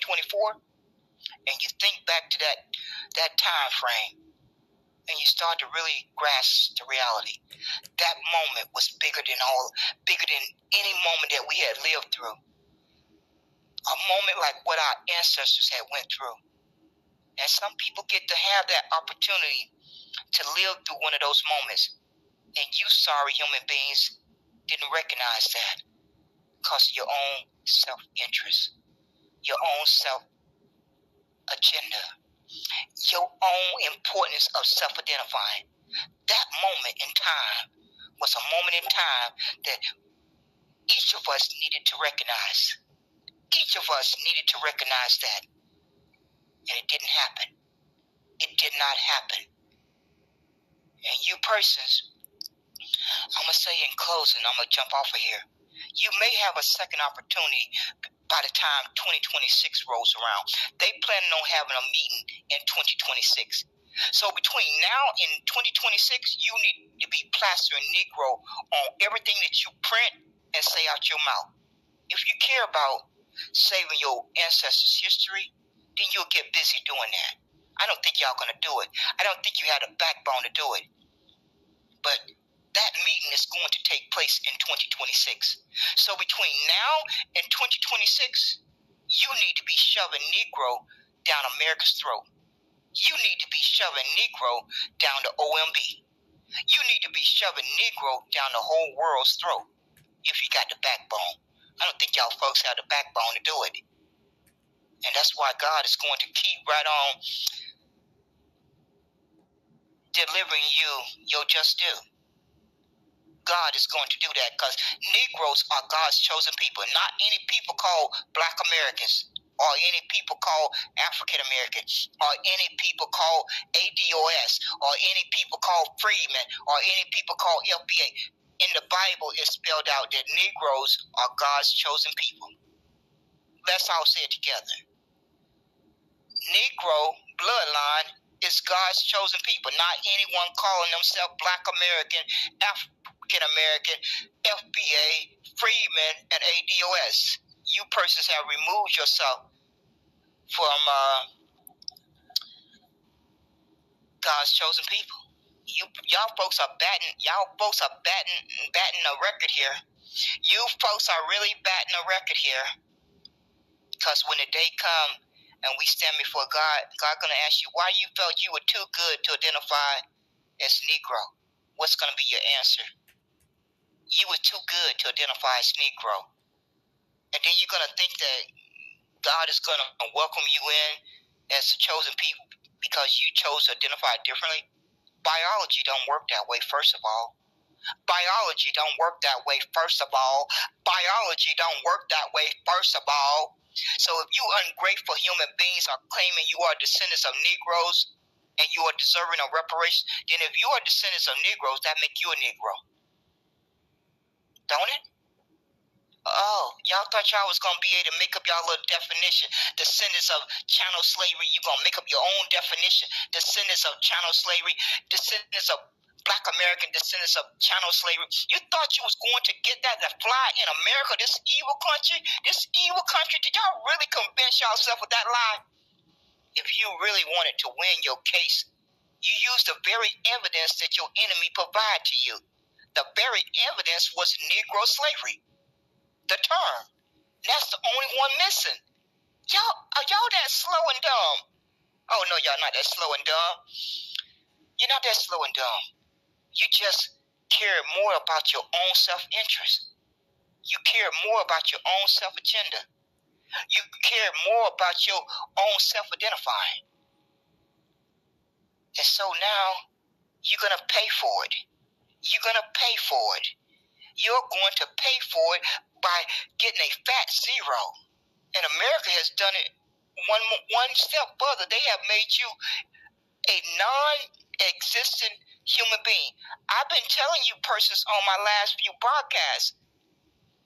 2024, and you think back to that time frame, and you start to really grasp the reality. That moment was bigger than any moment that we had lived through. A moment like what our ancestors had went through. And some people get to have that opportunity to live through one of those moments. And you sorry human beings didn't recognize that because of your own self-interest, your own self-agenda, your own importance of self-identifying. That moment in time was a moment in time that each of us needed to recognize. Each of us needed to recognize that. And it didn't happen. It did not happen. And you persons, I'm going to say in closing, I'm going to jump off of here. You may have a second opportunity by the time 2026 rolls around. They planning on having a meeting in 2026. So between now and 2026, you need to be plastering Negro on everything that you print and say out your mouth. If you care about saving your ancestors' history, then you'll get busy doing that. I don't think y'all going to do it. I don't think you had a backbone to do it. But that meeting is going to take place in 2026. So between now and 2026, you need to be shoving Negro down America's throat. You need to be shoving Negro down the OMB. You need to be shoving Negro down the whole world's throat if you got the backbone. I don't think y'all folks have the backbone to do it. And that's why God is going to keep right on delivering you your just due. God is going to do that because Negroes are God's chosen people, not any people called Black Americans or any people called African Americans or any people called ADOS or any people called freedmen or any people called FBA. In the Bible, it's spelled out that Negroes are God's chosen people. Let's all say it together. Negro bloodline is God's chosen people, not anyone calling themselves Black American, African American, FBA, freedmen, and ADOS. You persons have removed yourself from God's chosen people. Y'all folks are batting a record here. You folks are really batting a record here. Because when the day comes and we stand before God, God gonna ask you why you felt you were too good to identify as Negro. What's gonna be your answer? You were too good to identify as Negro. And then you're gonna think that God is gonna welcome you in as the chosen people because you chose to identify differently. Biology don't work that way, first of all. Biology don't work that way, first of all. Biology don't work that way, first of all. So if you ungrateful human beings are claiming you are descendants of Negroes and you are deserving of reparations, then if you are descendants of Negroes, that make you a Negro. Don't it? Oh, y'all thought y'all was going to be able to make up y'all little definition. Descendants of chattel slavery, you're going to make up your own definition. Descendants of chattel slavery, descendants of Black American descendants of chattel slavery. You thought you was going to get that to fly in America, this evil country? This evil country, did y'all really convince yourself with that lie? If you really wanted to win your case, you used the very evidence that your enemy provided to you. The very evidence was Negro slavery. The term. That's the only one missing. Are y'all that slow and dumb? Oh, no, y'all not that slow and dumb. You're not that slow and dumb. You just care more about your own self-interest. You care more about your own self-agenda. You care more about your own self-identifying. And so now, you're going to pay for it. You're going to pay for it. You're going to pay for it by getting a fat zero. And America has done it one step further. They have made you a non-existent human being. I've been telling you persons on my last few broadcasts,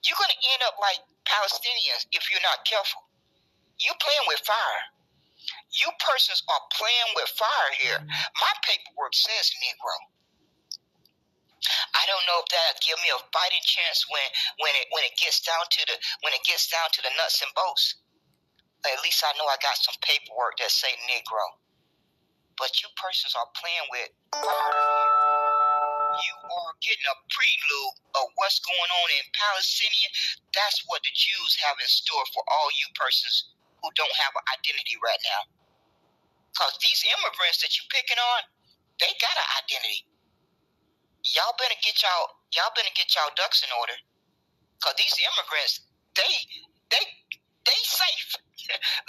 you're going to end up like Palestinians if you're not careful. You're playing with fire. You persons are playing with fire here. My paperwork says Negro. I don't know if that'll give me a fighting chance when it gets down to the nuts and bolts. At least I know I got some paperwork that say Negro. But you persons are playing with fire. You are getting a prelude of what's going on in Palestine. That's what the Jews have in store for all you persons who don't have an identity right now. Because these immigrants that you're picking on, they got an identity. Y'all better get y'all ducks in order. Because these immigrants, they safe.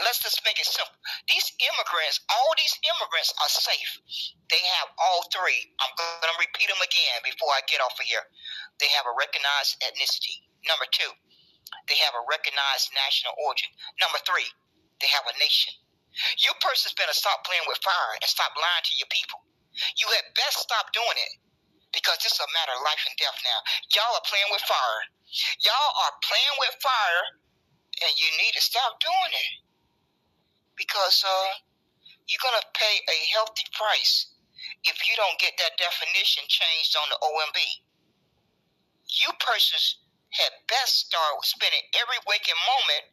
Let's just make it simple. All these immigrants are safe. They have all three. I'm going to repeat them again before I get off of here. They have a recognized ethnicity. Number 2, they have a recognized national origin. Number 3, they have a nation. You persons better stop playing with fire and stop lying to your people. You had best stop doing it, because this is a matter of life and death now. Y'all are playing with fire. Y'all are playing with fire, and you need to stop doing it, because you're going to pay a healthy price if you don't get that definition changed on the OMB. You persons had best start spending every waking moment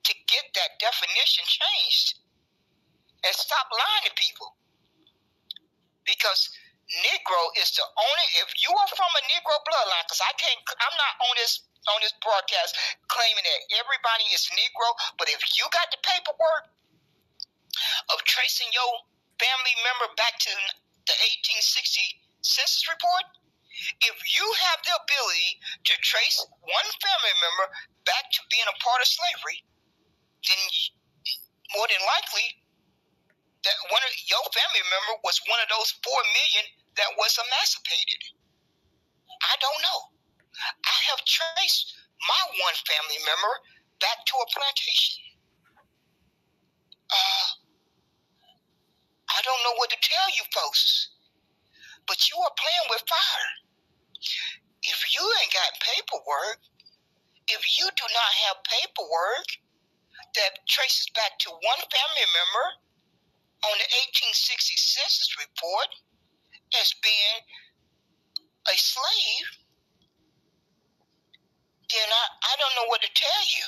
to get that definition changed and stop lying to people. Because Negro is the only, if you are from a Negro bloodline, because I'm not on this broadcast claiming that everybody is Negro, but if you got the paperwork of tracing your family member back to the 1860 census report, if you have the ability to trace one family member back to being a part of slavery, then more than likely that one of your family member was one of those 4 million that was emancipated. I don't know. I have traced my one family member back to a plantation. I don't know what to tell you folks, but you are playing with fire. If you ain't got paperwork, if you do not have paperwork that traces back to one family member on the 1860 census report as being a slave, then I don't know what to tell you.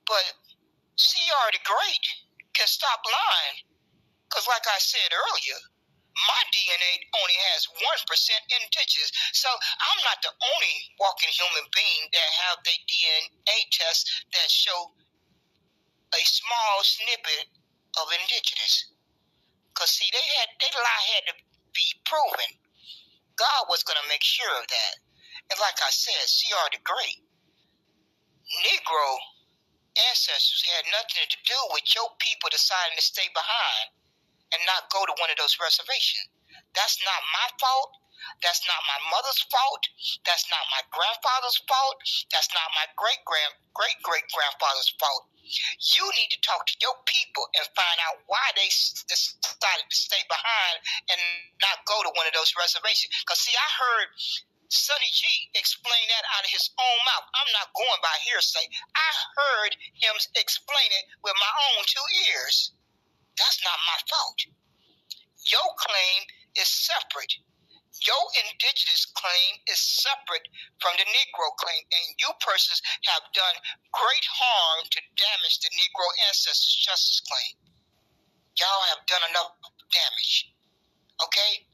But C.R. the Great can stop lying, because like I said earlier, my DNA only has 1% indigenous. So I'm not the only walking human being that have the DNA test that show a small snippet of indigenous. Because see, they lie had to be proven. God was going to make sure of that. And like I said, C.R. the Great, Negro ancestors had nothing to do with your people deciding to stay behind and not go to one of those reservations. That's not my fault. That's not my mother's fault. That's not my grandfather's fault. That's not my great-great-grandfather's fault. You need to talk to your people and find out why they decided to stay behind and not go to one of those reservations. Because, see, I heard Sonny G explain that out of his own mouth. I'm not going by hearsay. I heard him explain it with my own 2 ears. That's not my fault. Your claim is separate. Your indigenous claim is separate from the Negro claim, and you persons have done great harm to damage the Negro ancestors' justice claim. Y'all have done enough damage. Okay?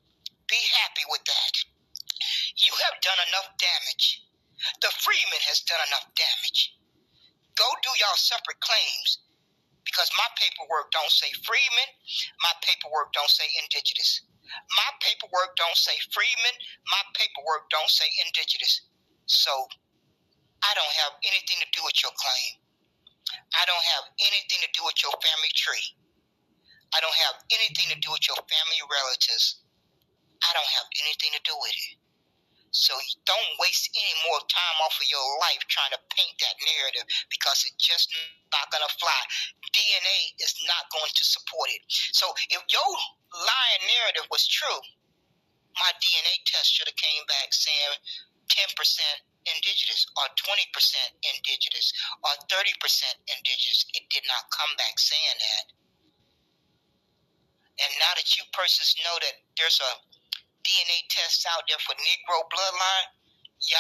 Be happy with that. You have done enough damage. The freedman has done enough damage. Go do y'all separate claims, because my paperwork don't say freedman. My paperwork don't say indigenous. My paperwork don't say freedman. My paperwork don't say indigenous. So I don't have anything to do with your claim. I don't have anything to do with your family tree. I don't have anything to do with your family relatives. I don't have anything to do with it. So don't waste any more time off of your life trying to paint that narrative, because it's just not going to fly. DNA is not going to support it. So if your lying narrative was true, my DNA test should have came back saying 10% indigenous or 20% indigenous or 30% indigenous. It did not come back saying that. And now that you persons know that there's a DNA test out there for Negro bloodline, y'all